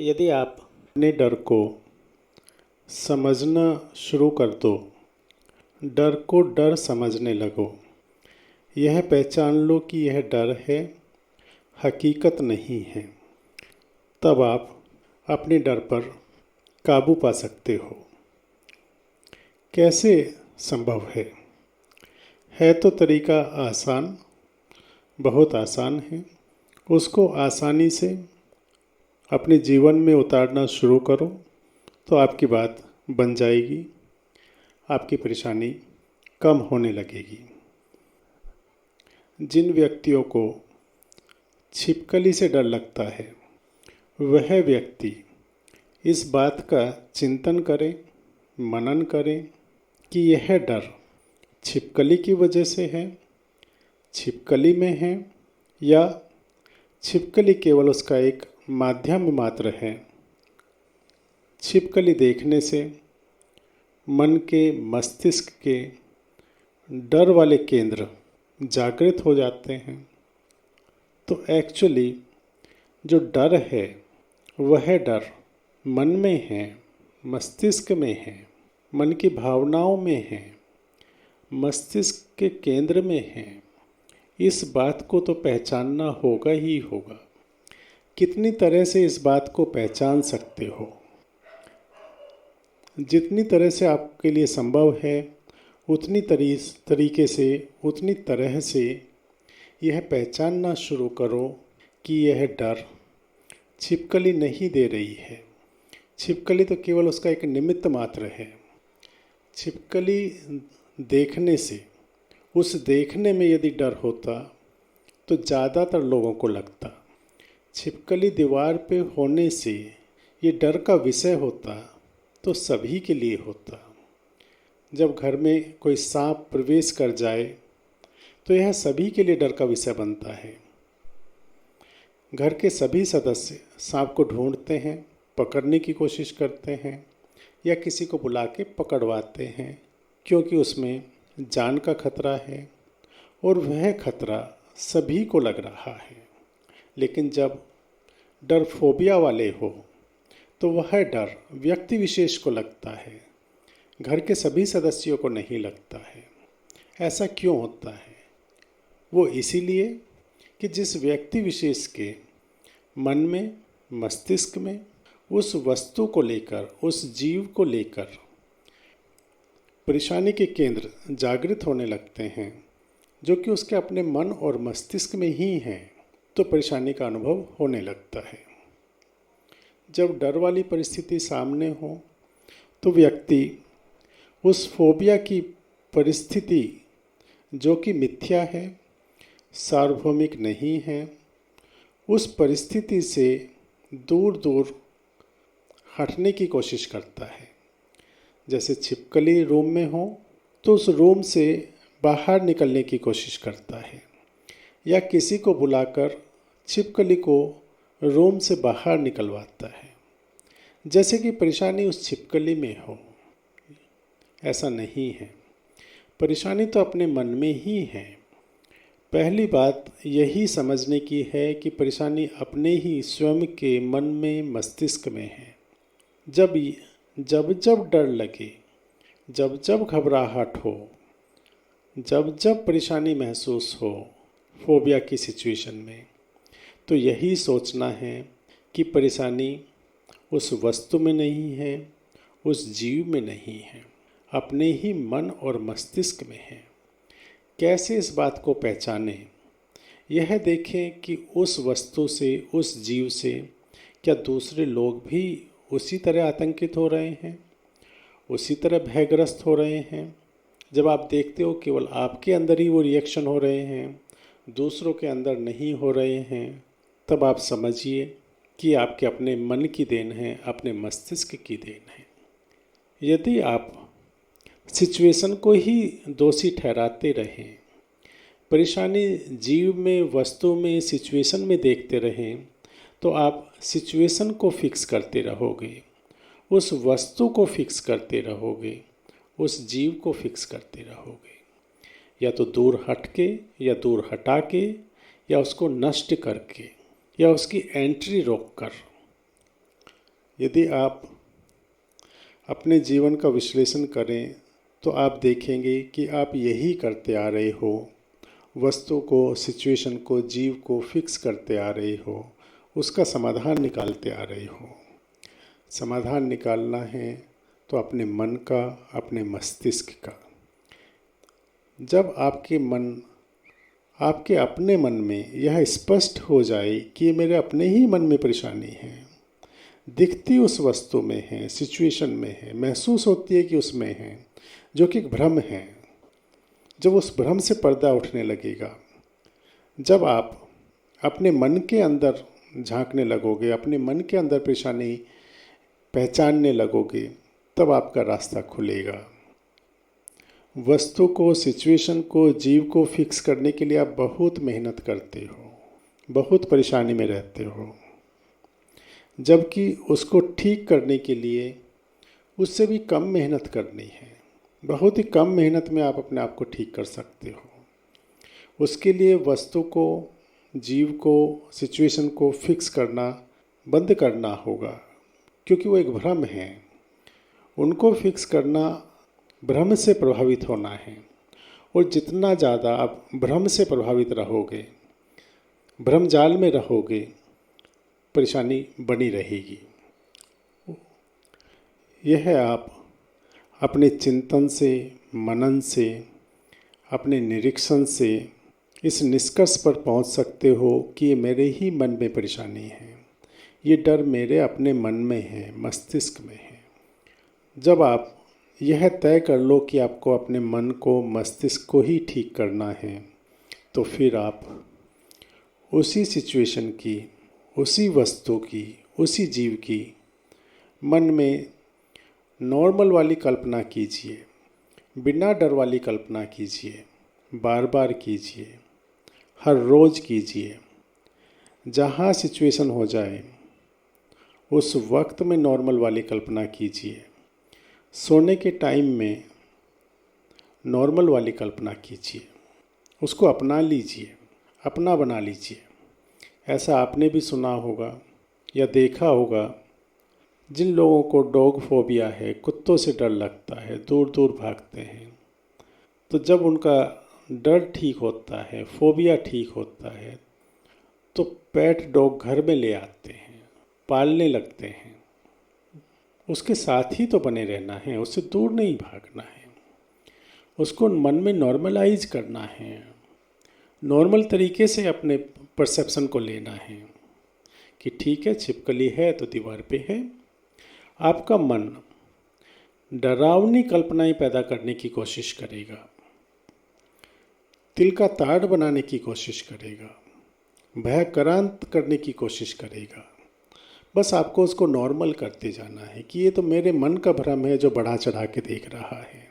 यदि आप अपने डर को समझना शुरू कर दो, डर को डर समझने लगो, यह पहचान लो कि यह डर है, हकीकत नहीं है, तब आप अपने डर पर काबू पा सकते हो। कैसे संभव है? तो तरीका आसान, बहुत आसान है। उसको आसानी से अपने जीवन में उतारना शुरू करो तो आपकी बात बन जाएगी, आपकी परेशानी कम होने लगेगी। जिन व्यक्तियों को छिपकली से डर लगता है, वह व्यक्ति इस बात का चिंतन करें, मनन करें कि यह डर छिपकली की वजह से है, छिपकली में है, या छिपकली केवल उसका एक माध्यम मात्र है। छिपकली देखने से मन के, मस्तिष्क के डर वाले केंद्र जागृत हो जाते हैं। तो एक्चुअली जो डर है, वह डर मन में है, मस्तिष्क में है, मन की भावनाओं में है, मस्तिष्क के केंद्र में है। इस बात को तो पहचानना होगा ही होगा। कितनी तरह से इस बात को पहचान सकते हो? जितनी तरह से आपके लिए संभव है, उतनी तरीके से, उतनी तरह से यह पहचानना शुरू करो कि यह डर छिपकली नहीं दे रही है। छिपकली तो केवल उसका एक निमित्त मात्र है। छिपकली देखने से, उस देखने में यदि डर होता तो ज़्यादातर लोगों को लगता। छिपकली दीवार पे होने से ये डर का विषय होता तो सभी के लिए होता। जब घर में कोई सांप प्रवेश कर जाए तो यह सभी के लिए डर का विषय बनता है। घर के सभी सदस्य सांप को ढूंढते हैं, पकड़ने की कोशिश करते हैं, या किसी को बुला के पकड़वाते हैं, क्योंकि उसमें जान का खतरा है और वह खतरा सभी को लग रहा है। लेकिन जब डर फोबिया वाले हो तो वह डर व्यक्ति विशेष को लगता है, घर के सभी सदस्यों को नहीं लगता है। ऐसा क्यों होता है? वो इसीलिए कि जिस व्यक्ति विशेष के मन में, मस्तिष्क में उस वस्तु को लेकर, उस जीव को लेकर परेशानी के केंद्र जागृत होने लगते हैं, जो कि उसके अपने मन और मस्तिष्क में ही हैं, तो परेशानी का अनुभव होने लगता है। जब डर वाली परिस्थिति सामने हो तो व्यक्ति उस फोबिया की परिस्थिति, जो कि मिथ्या है, सार्वभौमिक नहीं है, उस परिस्थिति से दूर दूर हटने की कोशिश करता है। जैसे छिपकली रूम में हो तो उस रूम से बाहर निकलने की कोशिश करता है, या किसी को बुलाकर छिपकली को रूम से बाहर निकलवाता है, जैसे कि परेशानी उस छिपकली में हो। ऐसा नहीं है, परेशानी तो अपने मन में ही है। पहली बात यही समझने की है कि परेशानी अपने ही स्वयं के मन में, मस्तिष्क में है। जब जब डर लगे, जब जब घबराहट हो, जब जब परेशानी महसूस हो फोबिया की सिचुएशन में, तो यही सोचना है कि परेशानी उस वस्तु में नहीं है, उस जीव में नहीं है, अपने ही मन और मस्तिष्क में है। कैसे इस बात को पहचानें? यह देखें कि उस वस्तु से, उस जीव से क्या दूसरे लोग भी उसी तरह आतंकित हो रहे हैं, उसी तरह भयग्रस्त हो रहे हैं? जब आप देखते हो केवल आपके अंदर ही वो रिएक्शन हो रहे हैं, दूसरों के अंदर नहीं हो रहे हैं, तब आप समझिए कि आपके अपने मन की देन है, अपने मस्तिष्क की देन है। यदि आप सिचुएशन को ही दोषी ठहराते रहें, परेशानी जीव में, वस्तु में, सिचुएशन में देखते रहें, तो आप सिचुएशन को फिक्स करते रहोगे, उस वस्तु को फिक्स करते रहोगे, उस जीव को फिक्स करते रहोगे। या तो दूर हट के, या दूर हटा के, या उसको नष्ट करके, या उसकी एंट्री रोक कर। यदि आप अपने जीवन का विश्लेषण करें तो आप देखेंगे कि आप यही करते आ रहे हो, वस्तु को, सिचुएशन को, जीव को फिक्स करते आ रहे हो, उसका समाधान निकालते आ रहे हो। समाधान निकालना है तो अपने मन का, अपने मस्तिष्क का। जब आपके अपने मन में यह स्पष्ट हो जाए कि ये मेरे अपने ही मन में परेशानी है, दिखती उस वस्तु में है, सिचुएशन में है, महसूस होती है कि उसमें है, जो कि एक भ्रम है, जब उस भ्रम से पर्दा उठने लगेगा, जब आप अपने मन के अंदर झांकने लगोगे, अपने मन के अंदर परेशानी पहचानने लगोगे, तब आपका रास्ता खुलेगा। वस्तु को, सिचुएशन को, जीव को फिक्स करने के लिए आप बहुत मेहनत करते हो, बहुत परेशानी में रहते हो, जबकि उसको ठीक करने के लिए उससे भी कम मेहनत करनी है। बहुत ही कम मेहनत में आप अपने आप को ठीक कर सकते हो। उसके लिए वस्तु को, जीव को, सिचुएशन को फिक्स करना बंद करना होगा, क्योंकि वो एक भ्रम है। उनको फिक्स करना भ्रम से प्रभावित होना है, और जितना ज़्यादा आप भ्रम से प्रभावित रहोगे, भ्रम जाल में रहोगे, परेशानी बनी रहेगी। यह आप अपने चिंतन से, मनन से, अपने निरीक्षण से इस निष्कर्ष पर पहुंच सकते हो कि ये मेरे ही मन में परेशानी है, ये डर मेरे अपने मन में है, मस्तिष्क में है। जब आप यह तय कर लो कि आपको अपने मन को, मस्तिष्क को ही ठीक करना है, तो फिर आप उसी सिचुएशन की, उसी वस्तु की, उसी जीव की मन में नॉर्मल वाली कल्पना कीजिए, बिना डर वाली कल्पना कीजिए, बार बार कीजिए, हर रोज़ कीजिए। जहाँ सिचुएशन हो जाए उस वक्त में नॉर्मल वाली कल्पना कीजिए। सोने के टाइम में नॉर्मल वाली कल्पना कीजिए, उसको अपना लीजिए, अपना बना लीजिए। ऐसा आपने भी सुना होगा या देखा होगा, जिन लोगों को डॉग फोबिया है, कुत्तों से डर लगता है, दूर दूर भागते हैं, तो जब उनका डर ठीक होता है, फोबिया ठीक होता है, तो पेट डॉग घर में ले आते हैं, पालने लगते हैं। उसके साथ ही तो बने रहना है, उससे दूर नहीं भागना है। उसको मन में नॉर्मलाइज करना है, नॉर्मल तरीके से अपने परसेप्शन को लेना है कि ठीक है, छिपकली है तो दीवार पे है। आपका मन डरावनी कल्पनाएं पैदा करने की कोशिश करेगा, तिल का ताड़ बनाने की कोशिश करेगा, भयक्रांत करने की कोशिश करेगा। बस आपको उसको नॉर्मल करते जाना है कि ये तो मेरे मन का भ्रम है जो बढ़ा चढ़ा के देख रहा है,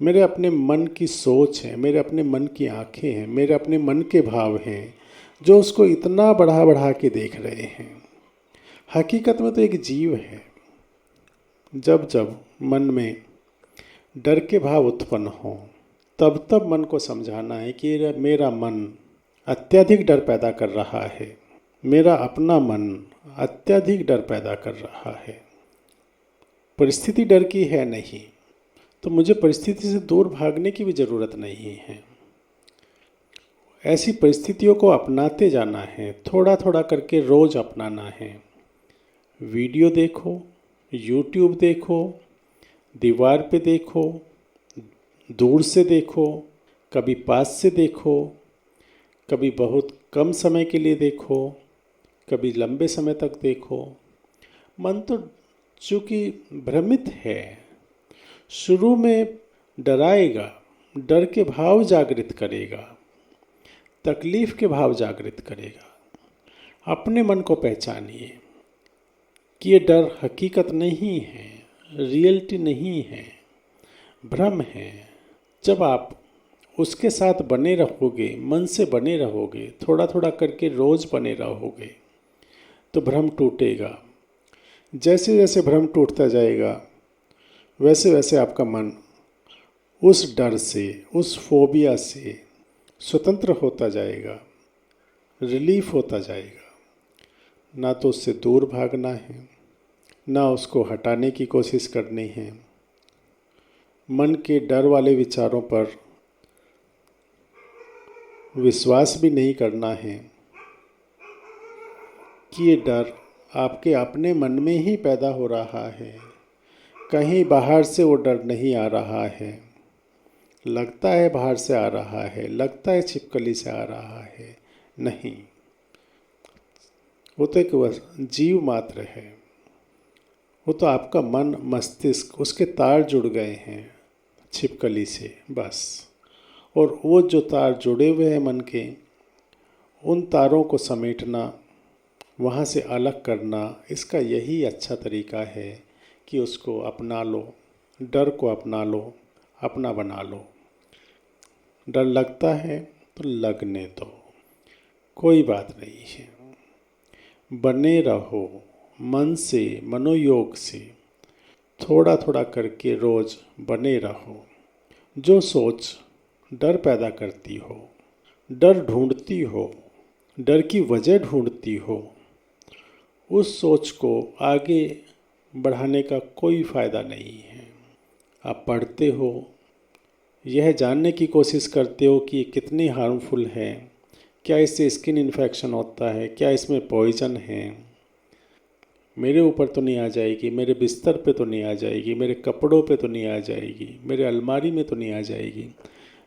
मेरे अपने मन की सोच है, मेरे अपने मन की आंखें हैं, मेरे अपने मन के भाव हैं जो उसको इतना बढ़ा बढ़ा के देख रहे हैं। हकीकत में तो एक जीव है। जब जब मन में डर के भाव उत्पन्न हो, तब तब मन को समझाना है कि मेरा मन अत्यधिक डर पैदा कर रहा है, मेरा अपना मन अत्यधिक डर पैदा कर रहा है। परिस्थिति डर की है नहीं, तो मुझे परिस्थिति से दूर भागने की भी ज़रूरत नहीं है। ऐसी परिस्थितियों को अपनाते जाना है, थोड़ा थोड़ा करके रोज़ अपनाना है। वीडियो देखो, यूट्यूब देखो, दीवार पे देखो, दूर से देखो, कभी पास से देखो, कभी बहुत कम समय के लिए देखो, कभी लंबे समय तक देखो। मन तो चूँकि भ्रमित है, शुरू में डराएगा, डर के भाव जागृत करेगा, तकलीफ़ के भाव जागृत करेगा। अपने मन को पहचानिए कि ये डर हकीकत नहीं है, रियलिटी नहीं है, भ्रम है। जब आप उसके साथ बने रहोगे, मन से बने रहोगे, थोड़ा थोड़ा करके रोज़ बने रहोगे, तो भ्रम टूटेगा। जैसे जैसे भ्रम टूटता जाएगा, वैसे वैसे आपका मन उस डर से, उस फोबिया से स्वतंत्र होता जाएगा, रिलीफ होता जाएगा। ना तो उससे दूर भागना है, ना उसको हटाने की कोशिश करनी है। मन के डर वाले विचारों पर विश्वास भी नहीं करना है कि ये डर आपके अपने मन में ही पैदा हो रहा है, कहीं बाहर से वो डर नहीं आ रहा है। लगता है बाहर से आ रहा है, लगता है छिपकली से आ रहा है, नहीं, वो तो एक जीव मात्र है। वो तो आपका मन मस्तिष्क, उसके तार जुड़ गए हैं छिपकली से, बस। और वो जो तार जुड़े हुए हैं मन के, उन तारों को समेटना, वहाँ से अलग करना, इसका यही अच्छा तरीका है कि उसको अपना लो, डर को अपना लो, अपना बना लो। डर लगता है तो लगने दो, कोई बात नहीं है। बने रहो मन से, मनोयोग से, थोड़ा थोड़ा करके रोज बने रहो। जो सोच डर पैदा करती हो, डर ढूंढती हो, डर की वजह ढूंढती हो, उस सोच को आगे बढ़ाने का कोई फ़ायदा नहीं है। आप पढ़ते हो, यह जानने की कोशिश करते हो कि कितनी हार्मफुल है, क्या इससे स्किन इन्फेक्शन होता है, क्या इसमें पॉइजन है, मेरे ऊपर तो नहीं आ जाएगी, मेरे बिस्तर पे तो नहीं आ जाएगी, मेरे कपड़ों पे तो नहीं आ जाएगी, मेरे अलमारी में तो नहीं आ जाएगी,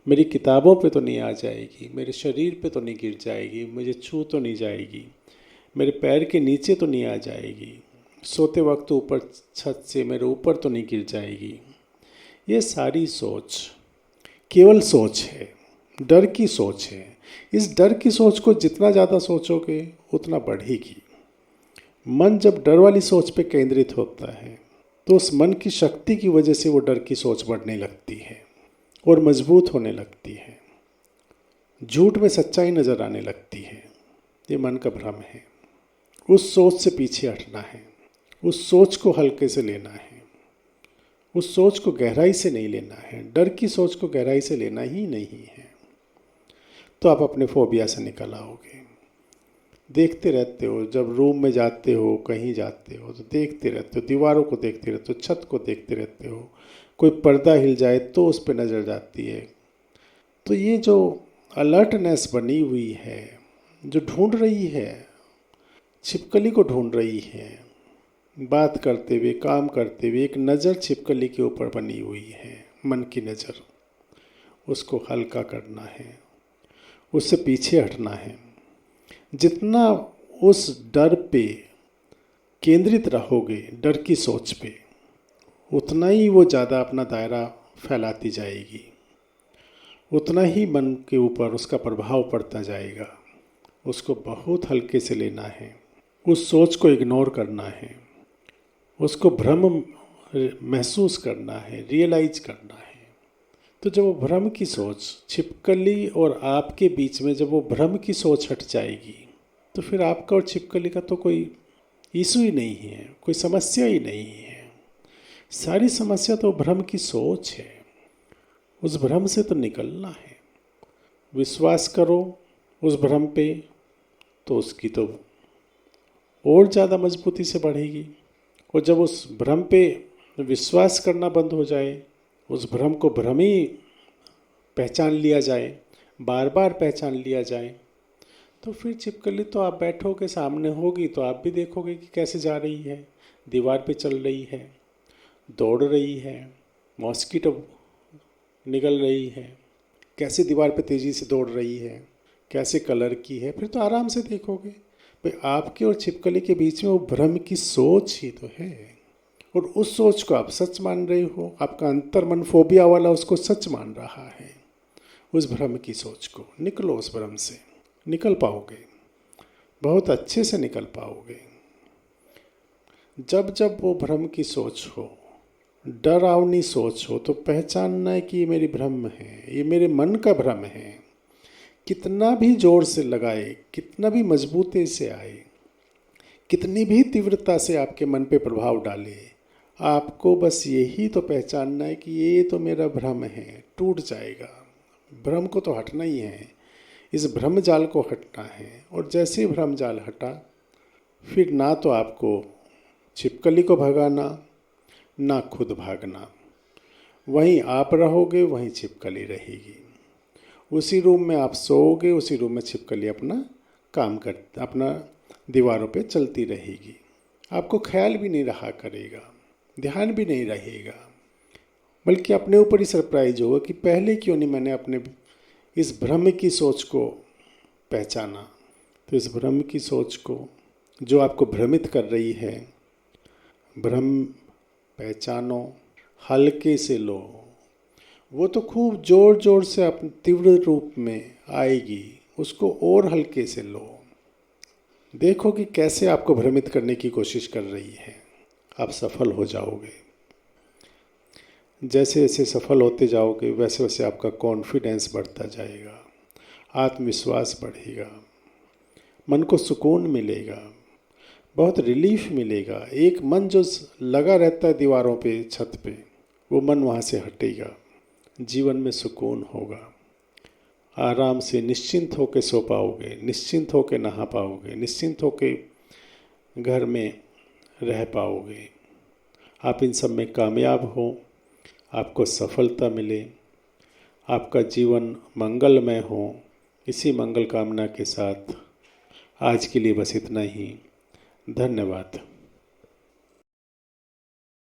मेरी किताबों पे तो नहीं आ जाएगी, मेरे शरीर पे तो नहीं गिर जाएगी, मुझे छू तो नहीं जाएगी, मेरे पैर के नीचे तो नहीं आ जाएगी, सोते वक्त ऊपर छत से मेरे ऊपर तो नहीं गिर जाएगी। ये सारी सोच केवल सोच है, डर की सोच है। इस डर की सोच को जितना ज़्यादा सोचोगे उतना बढ़ेगी। मन जब डर वाली सोच पे केंद्रित होता है तो उस मन की शक्ति की वजह से वो डर की सोच बढ़ने लगती है और मजबूत होने लगती है। झूठ में सच्चाई नज़र आने लगती है। ये मन का भ्रम है। उस सोच से पीछे हटना है, उस सोच को हल्के से लेना है, उस सोच को गहराई से नहीं लेना है। डर की सोच को गहराई से लेना ही नहीं है, तो आप अपने फोबिया से निकल आओगे। देखते रहते हो, जब रूम में जाते हो, कहीं जाते हो तो देखते रहते हो, दीवारों को देखते रहते हो, छत को देखते रहते हो, कोई पर्दा हिल जाए तो उस पर नज़र जाती है। तो ये जो अलर्टनेस बनी हुई है, जो ढूंढ रही है, छिपकली को ढूंढ रही है, बात करते हुए, काम करते हुए, एक नज़र छिपकली के ऊपर बनी हुई है, मन की नज़र, उसको हल्का करना है, उससे पीछे हटना है। जितना उस डर पे केंद्रित रहोगे, डर की सोच पे, उतना ही वो ज़्यादा अपना दायरा फैलाती जाएगी, उतना ही मन के ऊपर उसका प्रभाव पड़ता जाएगा। उसको बहुत हल्के से लेना है, उस सोच को इग्नोर करना है, उसको भ्रम महसूस करना है, रियलाइज करना है। तो जब वो भ्रम की सोच, छिपकली और आपके बीच में जब वो भ्रम की सोच हट जाएगी तो फिर आपका और छिपकली का तो कोई इशू ही नहीं है, कोई समस्या ही नहीं है। सारी समस्या तो भ्रम की सोच है। उस भ्रम से तो निकलना है। विश्वास करो उस भ्रम पे तो उसकी तो और ज़्यादा मजबूती से बढ़ेगी। और जब उस भ्रम पे विश्वास करना बंद हो जाए, उस भ्रम को भ्रम ही पहचान लिया जाए, बार बार पहचान लिया जाए, तो फिर छिपकली तो आप बैठोगे, सामने होगी तो आप भी देखोगे कि कैसे जा रही है, दीवार पे चल रही है, दौड़ रही है, मॉस्किटो निकल रही है, कैसे दीवार पे तेज़ी से दौड़ रही है, कैसे कलर की है, फिर तो आराम से देखोगे। भाई आपके और छिपकली के बीच में वो भ्रम की सोच ही तो है, और उस सोच को आप सच मान रहे हो। आपका अंतर्मन फोबिया वाला उसको सच मान रहा है, उस भ्रम की सोच को। निकलो उस भ्रम से, निकल पाओगे, बहुत अच्छे से निकल पाओगे। जब जब वो भ्रम की सोच हो, डरावनी सोच हो, तो पहचानना है कि ये मेरी भ्रम है, ये मेरे मन का भ्रम है। कितना भी जोर से लगाए, कितना भी मजबूती से आए, कितनी भी तीव्रता से आपके मन पे प्रभाव डाले, आपको बस यही तो पहचानना है कि ये तो मेरा भ्रम है, टूट जाएगा। भ्रम को तो हटना ही है, इस भ्रम जाल को हटना है। और जैसे ही भ्रम जाल हटा, फिर ना तो आपको छिपकली को भगाना, ना खुद भागना। वहीं आप रहोगे, वहीं छिपकली रहेगी। उसी रूम में आप सोओगे, उसी रूम में छिपकली अपना काम अपना दीवारों पे चलती रहेगी। आपको ख्याल भी नहीं रहा करेगा, ध्यान भी नहीं रहेगा, बल्कि अपने ऊपर ही सरप्राइज होगा कि पहले क्यों नहीं मैंने अपने इस भ्रम की सोच को पहचाना। तो इस भ्रम की सोच को जो आपको भ्रमित कर रही है, भ्रम पहचानो, हल्के से लो। वो तो खूब जोर जोर से अपने तीव्र रूप में आएगी, उसको और हल्के से लो। देखो कि कैसे आपको भ्रमित करने की कोशिश कर रही है। आप सफल हो जाओगे। जैसे जैसे सफल होते जाओगे, वैसे वैसे आपका कॉन्फिडेंस बढ़ता जाएगा, आत्मविश्वास बढ़ेगा, मन को सुकून मिलेगा, बहुत रिलीफ मिलेगा। एक मन जो लगा रहता है दीवारों पे, छत पे, वो मन वहाँ से हटेगा। जीवन में सुकून होगा। आराम से निश्चिंत होकर सो पाओगे, निश्चिंत होकर नहा पाओगे, निश्चिंत होकर घर में रह पाओगे। आप इन सब में कामयाब हो, आपको सफलता मिले, आपका जीवन मंगलमय हो। इसी मंगल कामना के साथ आज के लिए बस इतना ही। धन्यवाद।